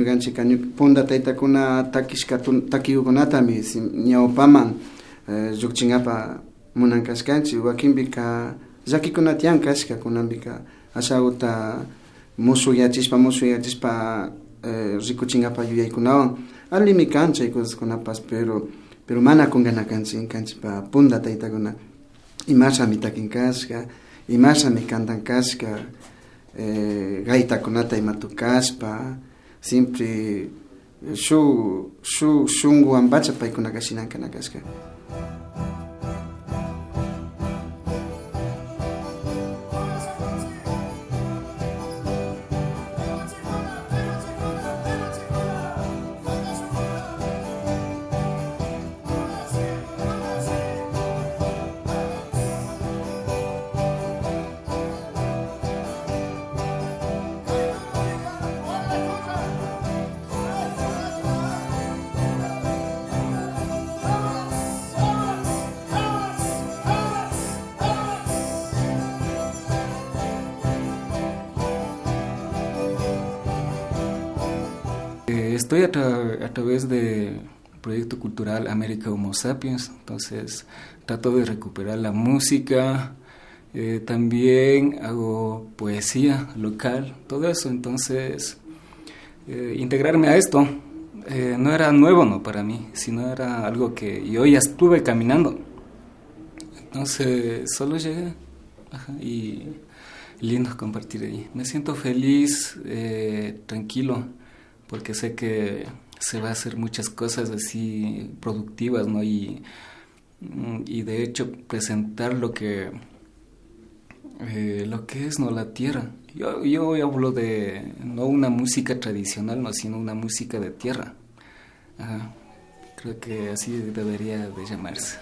ñuqanchik punda taytakuna takiyukunatami ñawpaman lluqchinapa munan kashkanchik, wakinpika llakikuna tiyan kashka, kunanpika ashawta musukyachishpa rikuchinapa yuyaykunawan allimi kan chay cosaskunapas, pero mana kunkana kanchikpa punda taytakuna imashami takin kashka, imashami kantan kashka, gaitakunata ima tukashpa, siempre shunguwan bacha paykuna kashinankana kashka. Estoy a través del proyecto cultural América Homo Sapiens, entonces trato de recuperar la música, también hago poesía local, todo eso, entonces integrarme a esto no era nuevo para mí, sino era algo que yo ya estuve caminando, entonces solo llegué y lindo compartir ahí, me siento feliz, tranquilo, porque sé que se va a hacer muchas cosas así productivas, ¿no? Y de hecho presentar lo que es, ¿no? La tierra. Yo hablo de no una música tradicional, no, sino una música de tierra. Creo que así debería de llamarse.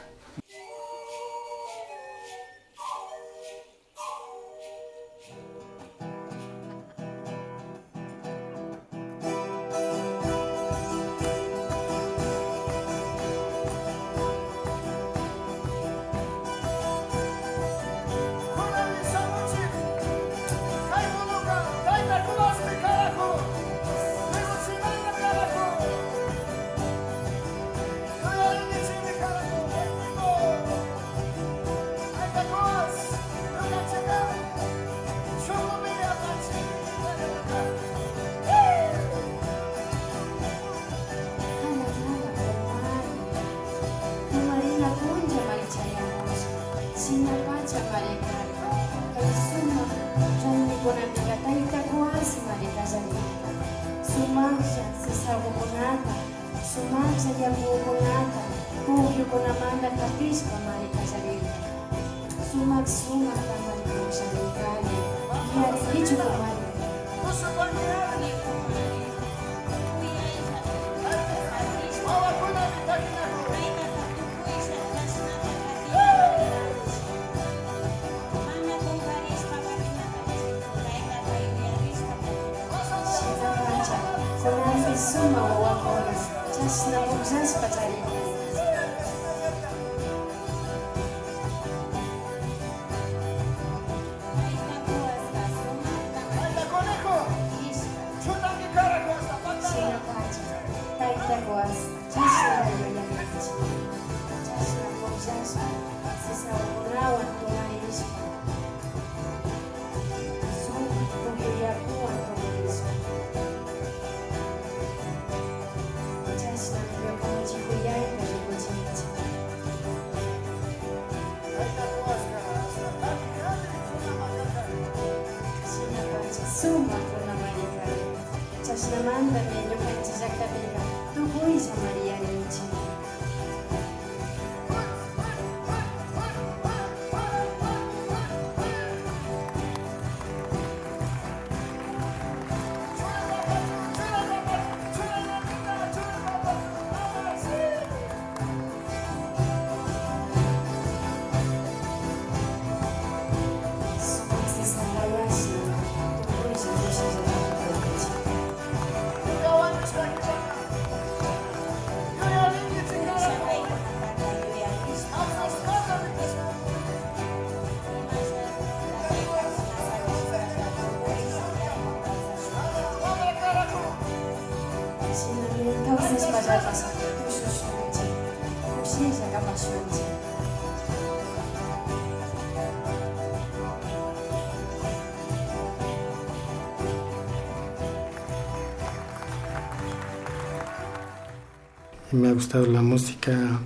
Me ha gustado la música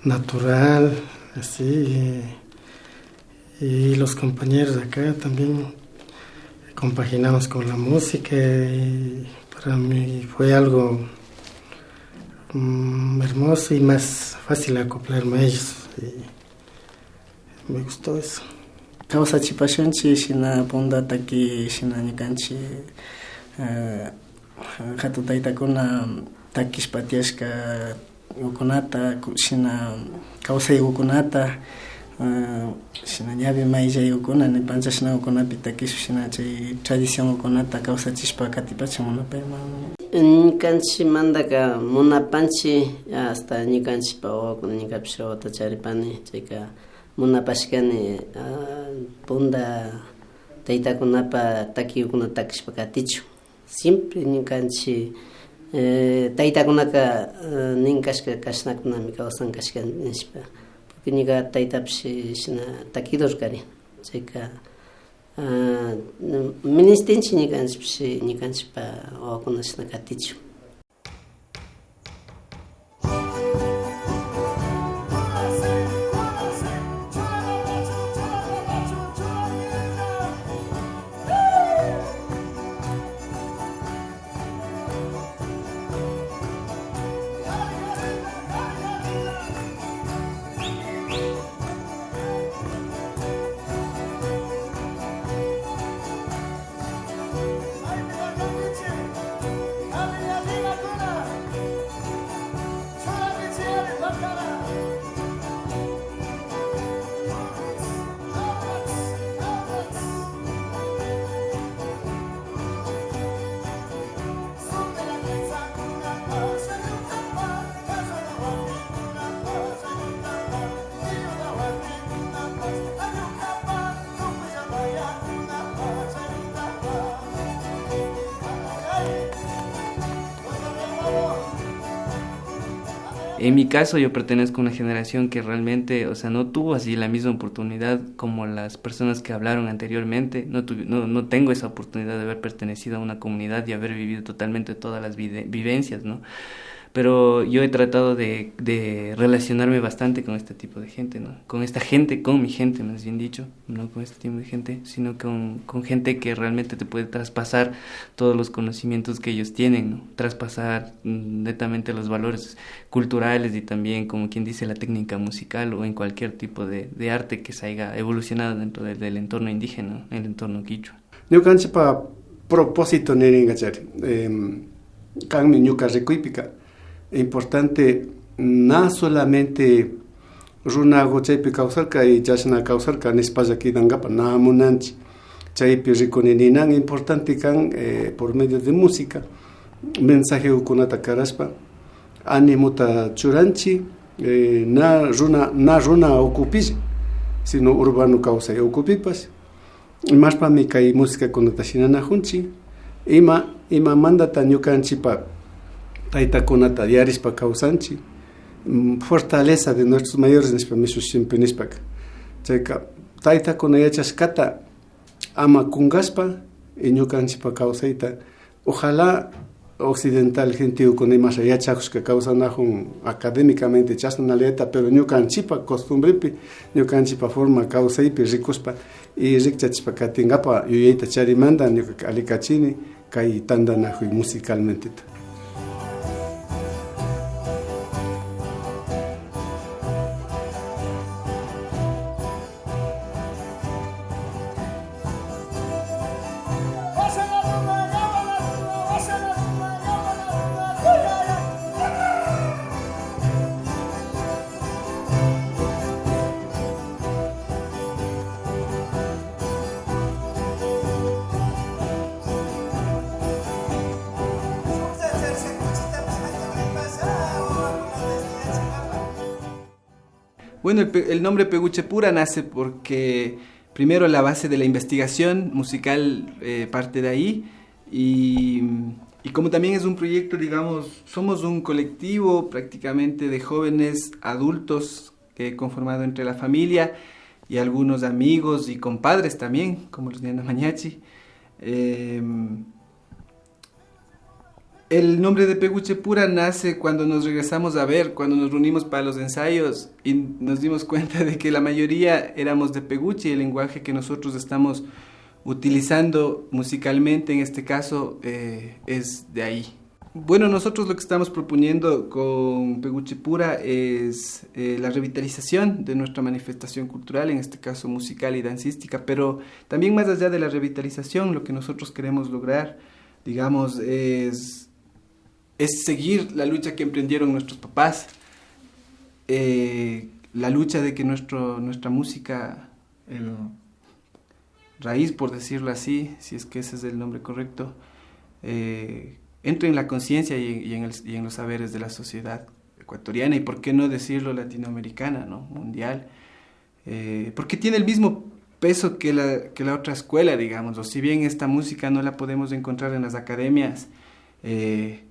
natural, así, y los compañeros de acá también compaginamos con la música y para mí fue algo hermoso y más fácil acoplarme a ellos y me gustó eso. Causa chipashunchi shina punda taki shina ñukanchi hatutaytakuna takishpatiashka ukunata shina kawsay ukunata shina llavi mayllay ukuna nipanchashna ukunapi takishpa shina chay tradición ukunata kawsachishpa katipachin munapayman. Ñukanchimantaka munapanchi hasta ñukanchipa wawakuna ñukapish rawata charipani chayka munapashkani punda taytakunapa takiykuna takishpa katichu siempre ñukanchik taytakunaka ninkashka kashnakunami kawsan kashka nishpa porque ñuka taytapish shina takidor kari chayka ministinchik ñukanchikpa wawakuna shina katichu. En mi caso, yo pertenezco a una generación que realmente, o sea, no tuvo así la misma oportunidad como las personas que hablaron anteriormente. No tengo esa oportunidad de haber pertenecido a una comunidad y haber vivido totalmente todas las vivencias, ¿no? Pero yo he tratado de relacionarme bastante con este tipo de gente, ¿no? Con esta gente, con mi gente, más bien dicho, no con este tipo de gente, sino con gente que realmente te puede traspasar todos los conocimientos que ellos tienen, ¿no? Traspasar netamente los valores culturales y también, como quien dice, la técnica musical o en cualquier tipo de arte que se haya evolucionado dentro del entorno indígena, el entorno quichua. Yo cancho para propósito neringachari, canmi ñuka rikuipika. Importante no solamente runago chaypi kawsarka y chashna kawsarka nispalla kidangapa na munanchi chaypi rikunininan importante kan por medio de música mensaje ukunata karaspa animuta churanchi na runa okupish sino urbano kawsay okupipas mashpa mi kay música kunata shinana junchi ima mandata ñukanchipa taytakunata diarispa kawsanchi fortaleza de nuestros mayores nispa misushimpi nispaka chayka taytakuna yachashkata ama kungaspa y ñukanchipa kawsayta ojalá occidental gentiukuna imasha yachakushka kawsanajun académicamente chasnaleta pero ñukanchipa costumbrepi ñukanchipa forma kawsaypi rikuspa y rikchachispa katingapa yuyayta charimanta ñuka alikachini kay tandanajuy musicalmente. Bueno, el nombre Peguchepura nace porque primero la base de la investigación musical parte de ahí y Y como también es un proyecto, digamos, somos un colectivo prácticamente de jóvenes adultos conformado entre la familia y algunos amigos y compadres también, como los Ñanda Mañachi. El nombre de Peguche Pura nace cuando nos regresamos a ver, cuando nos reunimos para los ensayos y nos dimos cuenta de que la mayoría éramos de Peguche y el lenguaje que nosotros estamos utilizando musicalmente en este caso es de ahí. Bueno, nosotros lo que estamos proponiendo con Peguche Pura es la revitalización de nuestra manifestación cultural, en este caso musical y dancística, pero también más allá de la revitalización, lo que nosotros queremos lograr, digamos, es seguir la lucha que emprendieron nuestros papás, la lucha de que nuestra música, raíz, por decirlo así, si es que ese es el nombre correcto, entre en la conciencia y en los saberes de la sociedad ecuatoriana y por qué no decirlo latinoamericana, ¿no? Mundial, porque tiene el mismo peso que la otra escuela, digamos, o si bien esta música no la podemos encontrar en las academias, es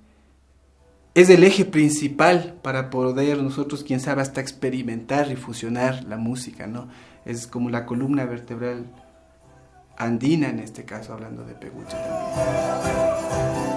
el eje principal para poder nosotros, quién sabe, hasta experimentar y fusionar la música, ¿no? Es como la columna vertebral andina, en este caso, hablando de Peguche también.